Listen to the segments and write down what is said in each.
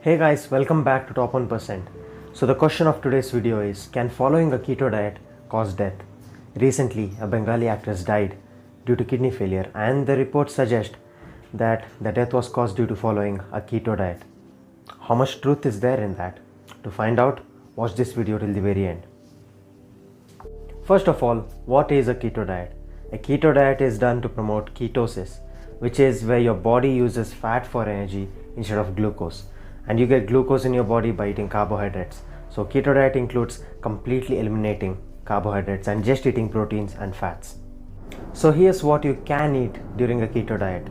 Hey guys, welcome back to Top 1%. So the question of today's video is, can following a keto diet cause death? Recently, a Bengali actress died due to kidney failure, and the reports suggest that the death was caused due to following a keto diet. How much truth is there in that? To find out, watch this video till the very end. First of all, what is a keto diet? A keto diet is done to promote ketosis, which is where your body uses fat for energy instead of glucose. And you get glucose in your body by eating carbohydrates. So keto diet includes completely eliminating carbohydrates and just eating proteins and fats. So here's what you can eat during a keto diet.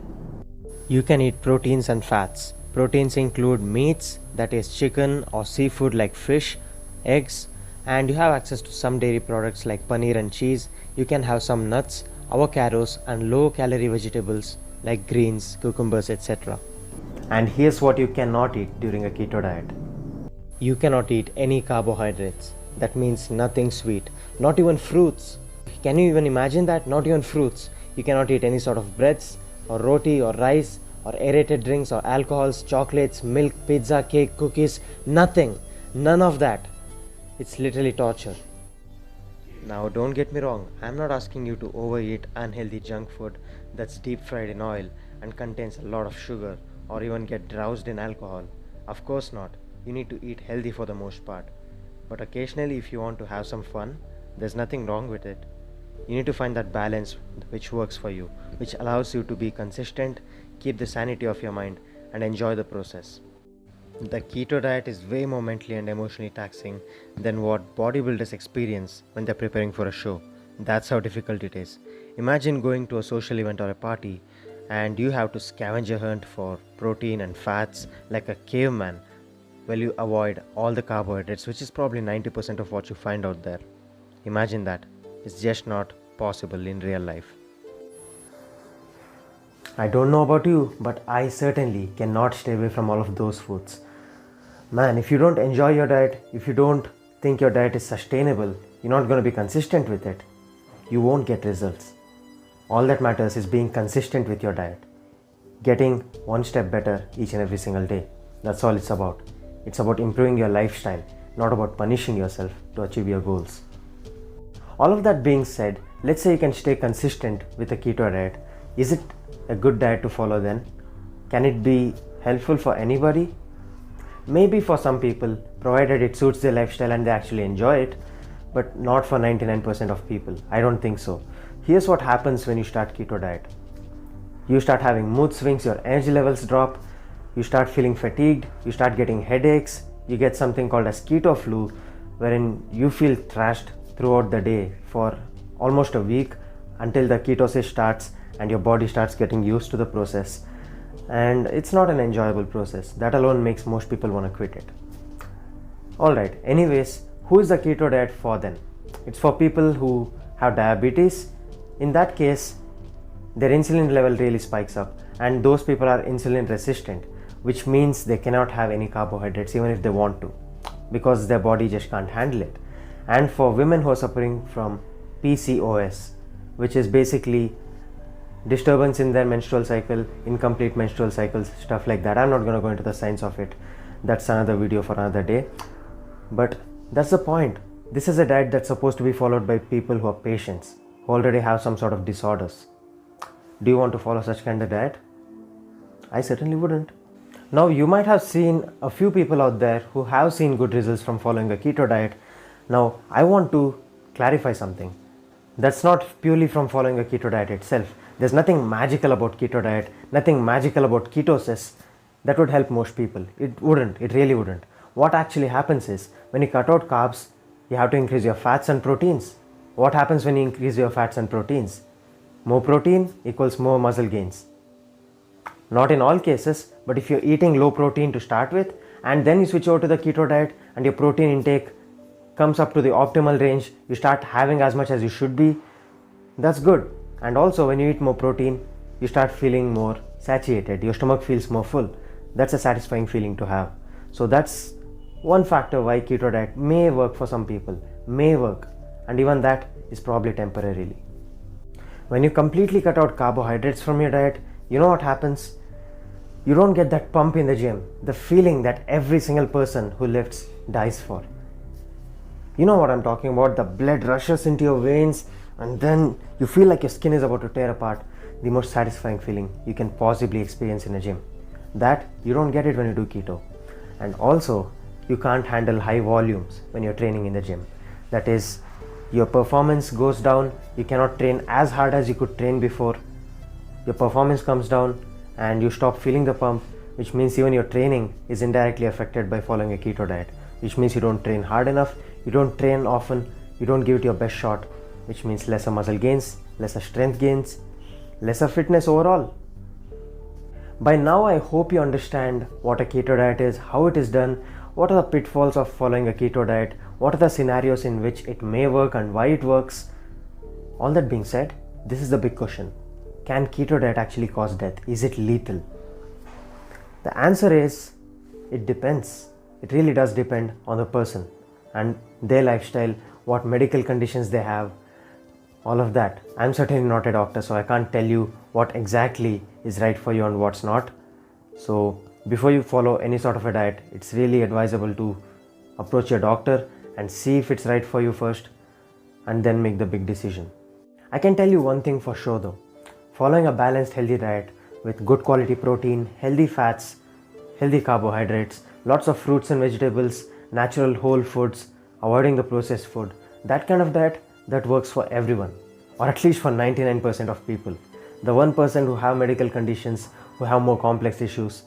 You can eat proteins and fats. Proteins include meats, that is chicken or seafood like fish, eggs, and you have access to some dairy products like paneer and cheese. You can have some nuts, avocados, and low calorie vegetables like greens, cucumbers, etc. And here's what you cannot eat during a keto diet. You cannot eat any carbohydrates. That means nothing sweet, not even fruits. Can you even imagine that? Not even fruits. You cannot eat any sort of breads or roti or rice or aerated drinks or alcohols, chocolates, milk, pizza, cake, cookies, nothing. None of that. It's literally torture. Now don't get me wrong, I'm not asking you to overeat unhealthy junk food that's deep fried in oil and contains a lot of sugar, or even get drowsed in alcohol. Of course not. You need to eat healthy for the most part. But occasionally, if you want to have some fun, there's nothing wrong with it. You need to find that balance which works for you, which allows you to be consistent, keep the sanity of your mind, and enjoy the process. The keto diet is way more mentally and emotionally taxing than what bodybuilders experience when they're preparing for a show. That's how difficult it is. Imagine going to a social event or a party and you have to scavenger hunt for protein and fats like a caveman while you avoid all the carbohydrates, which is probably 90% of what you find out there. Imagine that. It's just not possible in real life. I don't know about you, but I certainly cannot stay away from all of those foods. Man, if you don't enjoy your diet, if you don't think your diet is sustainable, you're not going to be consistent with it. You won't get results. All that matters is being consistent with your diet. Getting one step better each and every single day. That's all it's about. It's about improving your lifestyle, not about punishing yourself to achieve your goals. All of that being said, let's say you can stay consistent with a keto diet. Is it a good diet to follow then? Can it be helpful for anybody? Maybe for some people, provided it suits their lifestyle and they actually enjoy it, but not for 99% of people. I don't think so. Here's what happens when you start keto diet. You start having mood swings, your energy levels drop, you start feeling fatigued, you start getting headaches, you get something called as keto flu, wherein you feel trashed throughout the day for almost a week until the ketosis starts and your body starts getting used to the process. And it's not an enjoyable process. That alone makes most people want to quit it. Alright, anyways, who is the keto diet for then? It's for people who have diabetes. In that case, their insulin level really spikes up, and those people are insulin resistant, which means they cannot have any carbohydrates even if they want to, because their body just can't handle it. And for women who are suffering from PCOS, which is basically disturbance in their menstrual cycle, incomplete menstrual cycles, stuff like that. I'm not going to go into the science of it. That's another video for another day. But that's the point. This is a diet that's supposed to be followed by people who are patients, who already have some sort of disorders. Do you want to follow such kind of diet? I certainly wouldn't. Now, you might have seen a few people out there who have seen good results from following a keto diet. Now, I want to clarify something. That's not purely from following a keto diet itself. There's nothing magical about keto diet, nothing magical about ketosis that would help most people. It wouldn't, it really wouldn't. What actually happens is, when you cut out carbs, you have to increase your fats and proteins. What happens when you increase your fats and proteins? More protein equals more muscle gains. Not in all cases, but if you're eating low protein to start with, and then you switch over to the keto diet and your protein intake comes up to the optimal range, you start having as much as you should be, that's good. And also, when you eat more protein, you start feeling more satiated, your stomach feels more full. That's a satisfying feeling to have. So that's one factor why keto diet may work for some people, may work, and even that is probably temporarily. When you completely cut out carbohydrates from your diet, you know what happens? You don't get that pump in the gym, the feeling that every single person who lifts dies for. You know what I'm talking about? The blood rushes into your veins and then you feel like your skin is about to tear apart. The most satisfying feeling you can possibly experience in a gym. That you don't get it when you do keto. And also, you can't handle high volumes when you're training in the gym. That is, your performance goes down, you cannot train as hard as you could train before. Your performance comes down and you stop feeling the pump, which means even your training is indirectly affected by following a keto diet, which means you don't train hard enough, you don't train often, you don't give it your best shot, which means lesser muscle gains, lesser strength gains, lesser fitness overall. By now, I hope you understand what a keto diet is, how it is done, what are the pitfalls of following a keto diet, what are the scenarios in which it may work and why it works. All that being said, this is the big question. Can keto diet actually cause death? Is it lethal? The answer is, it depends. It really does depend on the person and their lifestyle, what medical conditions they have, all of that. I'm certainly not a doctor, so I can't tell you what exactly is right for you and what's not. So before you follow any sort of a diet, it's really advisable to approach your doctor and see if it's right for you first and then make the big decision. I can tell you one thing for sure though. Following a balanced healthy diet with good quality protein, healthy fats, healthy carbohydrates, lots of fruits and vegetables, natural whole foods, avoiding the processed food, that kind of diet, that works for everyone, or at least for 99% of people. The 1% who have medical conditions, who have more complex issues,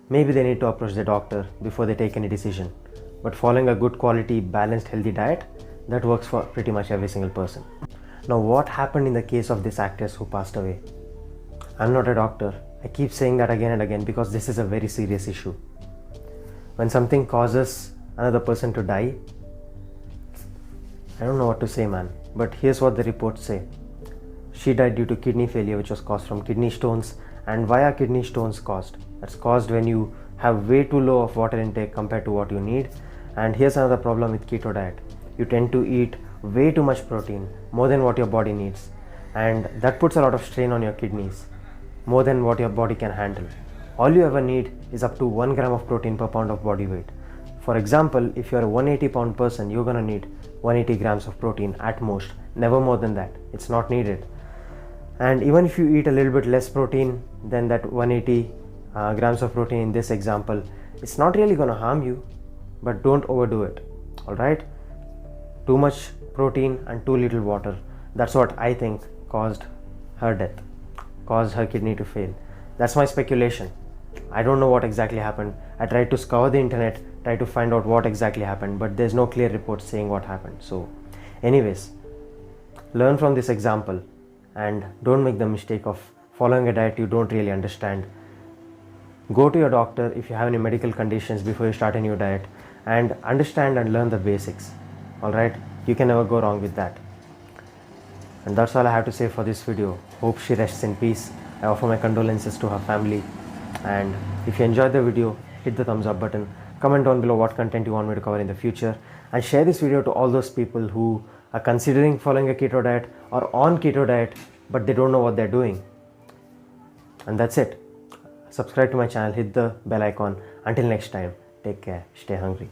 maybe they need to approach the doctor before they take any decision. But following a good quality, balanced, healthy diet, that works for pretty much every single person. Now, what happened in the case of this actress who passed away? I'm not a doctor. I keep saying that again and again because this is a very serious issue. When something causes another person to die, I don't know what to say, man. But here's what the reports say. She died due to kidney failure, which was caused from kidney stones. And why are kidney stones caused? That's caused when you have way too low of water intake compared to what you need. And here's another problem with keto diet. You tend to eat way too much protein, more than what your body needs. And that puts a lot of strain on your kidneys, more than what your body can handle. All you ever need is up to 1 gram of protein per pound of body weight. For example, if you're a 180 pound person, you're gonna need 180 grams of protein at most, never more than that. It's not needed. And even if you eat a little bit less protein than that 180 grams of protein in this example, it's not really gonna harm you, but don't overdo it. All right? Too much protein and too little water. That's what I think caused her death, caused her kidney to fail. That's my speculation. I don't know what exactly happened. I tried to scour the internet, try to find out what exactly happened, but there's no clear report saying what happened. So anyways, learn from this example and don't make the mistake of following a diet you don't really understand. Go to your doctor if you have any medical conditions before you start a new diet and understand and learn the basics. Alright, you can never go wrong with that. And that's all I have to say for this video. Hope she rests in peace. I offer my condolences to her family. And if you enjoyed the video, hit the thumbs up button. Comment down below what content you want me to cover in the future. And share this video to all those people who are considering following a keto diet or on keto diet, but they don't know what they're doing. And that's it. Subscribe to my channel, hit the bell icon. Until next time, take care, stay hungry.